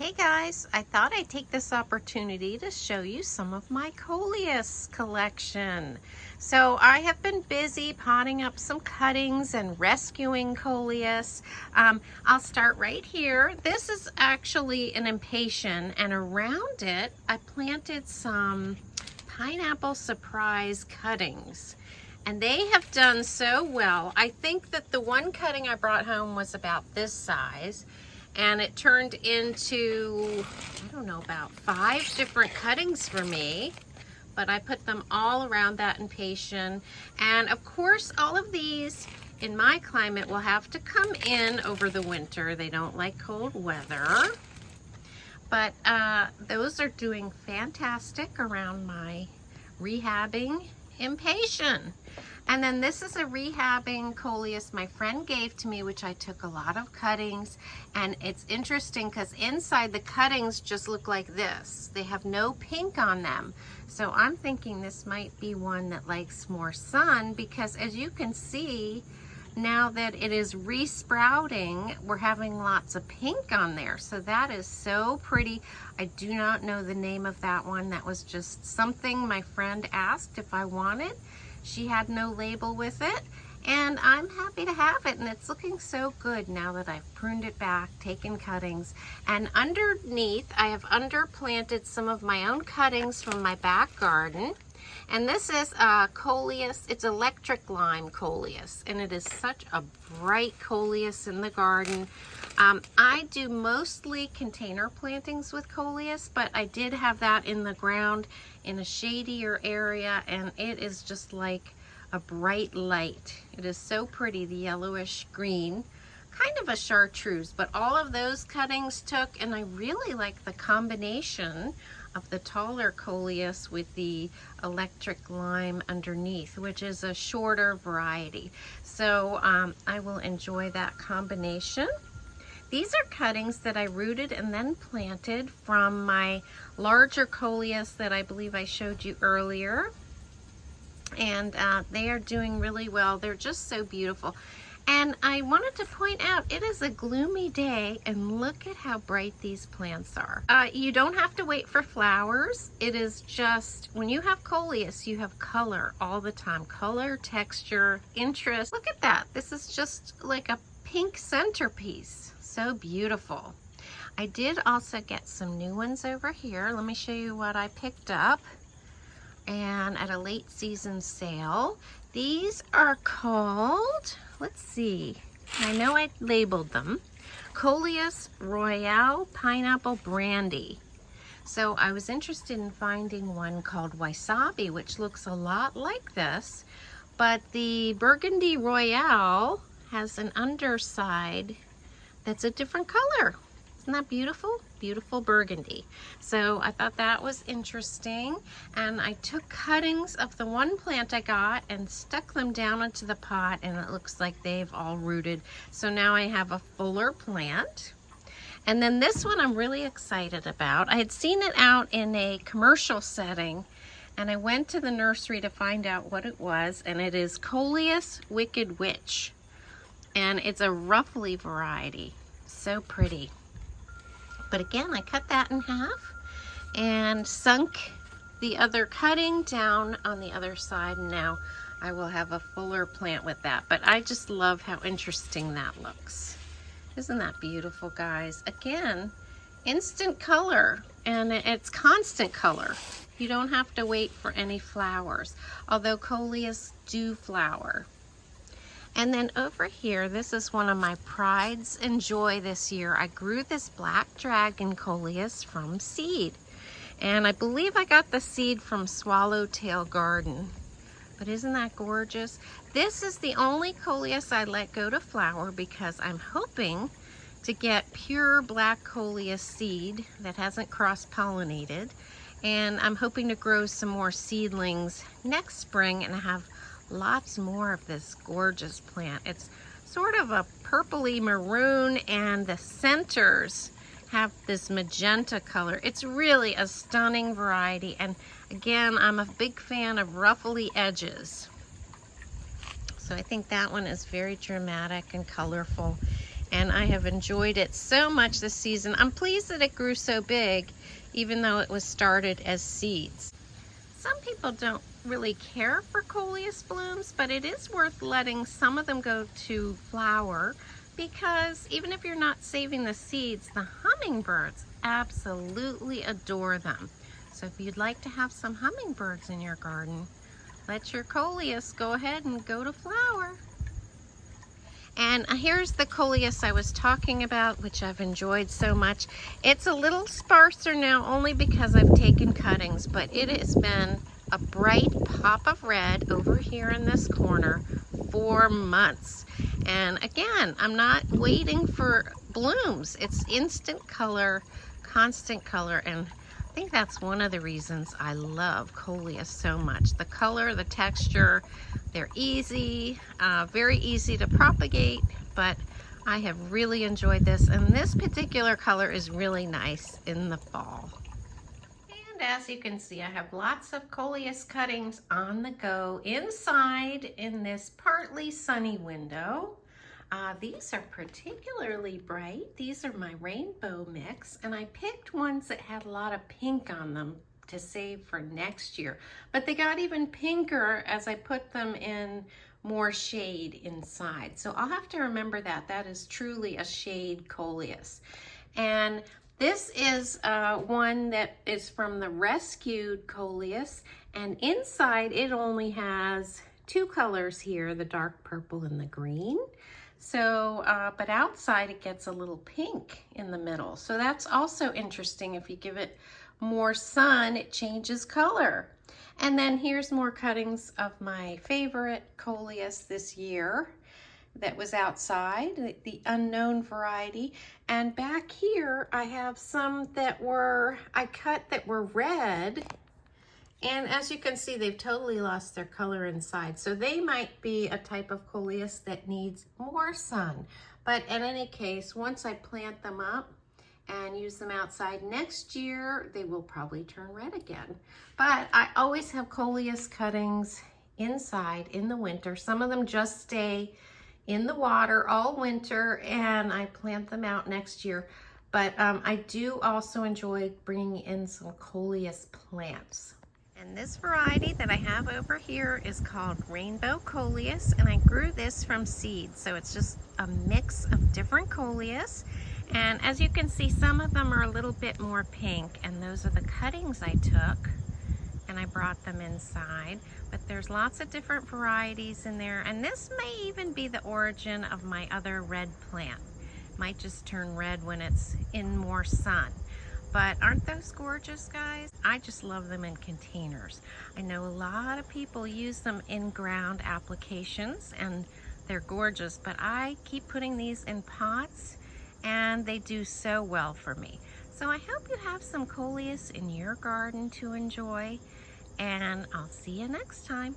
Hey guys, I thought I'd take this opportunity to show you some of my Coleus collection. So I have been busy potting up some cuttings and rescuing Coleus. I'll start right here. This is actually an impatient, and around it I planted some pineapple surprise cuttings. And they have done so well. I think that the one cutting I brought home was about this size. And it turned into, I don't know, about 5 different cuttings for me. But I put them all around that impatient. And of course, all of these in my climate will have to come in over the winter. They don't like cold weather. But those are doing fantastic around my rehabbing impatient. And then this is a rehabbing Coleus my friend gave to me, which I took a lot of cuttings. And it's interesting because inside the cuttings just look like this. They have no pink on them. So I'm thinking this might be one that likes more sun, because as you can see, now that it is resprouting, we're having lots of pink on there. So that is so pretty. I do not know the name of that one. That was just something my friend asked if I wanted. She had no label with it, and I'm happy to have it, and it's looking so good now that I've pruned it back, taken cuttings. And underneath, I have underplanted some of my own cuttings from my back garden. And this is Coleus. It's electric lime Coleus, and it is such a bright Coleus in the garden. I do mostly container plantings with Coleus, but I did have that in the ground in a shadier area, and it is just like a bright light. It is so pretty, the yellowish green, kind of a chartreuse, but all of those cuttings took, and I really like the combination of the taller Coleus with the electric lime underneath, which is a shorter variety. So I will enjoy that combination. These are cuttings that I rooted and then planted from my larger Coleus that I believe I showed you earlier. And they are doing really well. They're just so beautiful. And I wanted to point out, it is a gloomy day, and look at how bright these plants are. You don't have to wait for flowers. It is just, when you have Coleus, you have color all the time. Color, texture, interest. Look at that. This is just like a pink centerpiece. So beautiful. I did also get some new ones over here. Let me show you what I picked up. And at a late season sale. These are called, let's see, I know I labeled them, Coleus Royale Pineapple Brandy. So I was interested in finding one called Wasabi, which looks a lot like this, but the Burgundy Royale has an underside that's a different color. Isn't that beautiful? Beautiful burgundy. So I thought that was interesting, and I took cuttings of the one plant I got and stuck them down into the pot, and it looks like they've all rooted. So now I have a fuller plant. And then this one I'm really excited about. I had seen it out in a commercial setting, and I went to the nursery to find out what it was, and it is Coleus Wicked Witch. And it's a roughly variety. So pretty. But again, I cut that in half and sunk the other cutting down on the other side. And now I will have a fuller plant with that. But I just love how interesting that looks. Isn't that beautiful, guys? Again, instant color, and it's constant color. You don't have to wait for any flowers, although Coleus do flower. And then over here, this is one of my prides and joy this year. I grew this black dragon Coleus from seed. And I believe I got the seed from Swallowtail Garden. But isn't that gorgeous? This is the only Coleus I let go to flower because I'm hoping to get pure black Coleus seed that hasn't cross-pollinated. And I'm hoping to grow some more seedlings next spring and have lots more of this gorgeous plant. It's sort of a purpley maroon, and the centers have this magenta color. It's really a stunning variety, and again, I'm a big fan of ruffly edges. So I think that one is very dramatic and colorful. and I have enjoyed it so much this season. I'm pleased that it grew so big, even though it was started as seeds. Some people don't really care for Coleus blooms, but it is worth letting some of them go to flower, because even if you're not saving the seeds, the hummingbirds absolutely adore them. So if you'd like to have some hummingbirds in your garden, let your Coleus go ahead and go to flower. And here's the Coleus I was talking about, which I've enjoyed so much. It's a little sparser now, only because I've taken cuttings, but it has been a bright pop of red over here in this corner for months. And again, I'm not waiting for blooms. It's instant color, constant color, and I think that's one of the reasons I love Coleus so much. The color, the texture, they're easy, very easy to propagate, but I have really enjoyed this, and this particular color is really nice in the fall. And as you can see, I have lots of Coleus cuttings on the go inside in this partly sunny window. These are particularly bright. These are my rainbow mix, and I picked ones that had a lot of pink on them to save for next year. But they got even pinker as I put them in more shade inside. So I'll have to remember that. That is truly a shade Coleus. And this is one that is from the rescued Coleus, and inside it only has two colors here, the dark purple and the green. So, but outside it gets a little pink in the middle. So that's also interesting. If you give it more sun, it changes color. And then here's more cuttings of my favorite Coleus this year that was outside, the unknown variety. And back here I have some that I cut that were red. And as you can see, they've totally lost their color inside. So they might be a type of Coleus that needs more sun. But in any case, once I plant them up and use them outside next year, they will probably turn red again. But I always have Coleus cuttings inside in the winter. Some of them just stay in the water all winter, and I plant them out next year. But I do also enjoy bringing in some Coleus plants. And this variety that I have over here is called Rainbow Coleus, and I grew this from seeds. So it's just a mix of different Coleus. And as you can see, some of them are a little bit more pink, and those are the cuttings I took and I brought them inside. But there's lots of different varieties in there, and this may even be the origin of my other red plant. It might just turn red when it's in more sun. But aren't those gorgeous, guys? I just love them in containers. I know a lot of people use them in ground applications, and they're gorgeous, but I keep putting these in pots, and they do so well for me. So I hope you have some Coleus in your garden to enjoy, and I'll see you next time.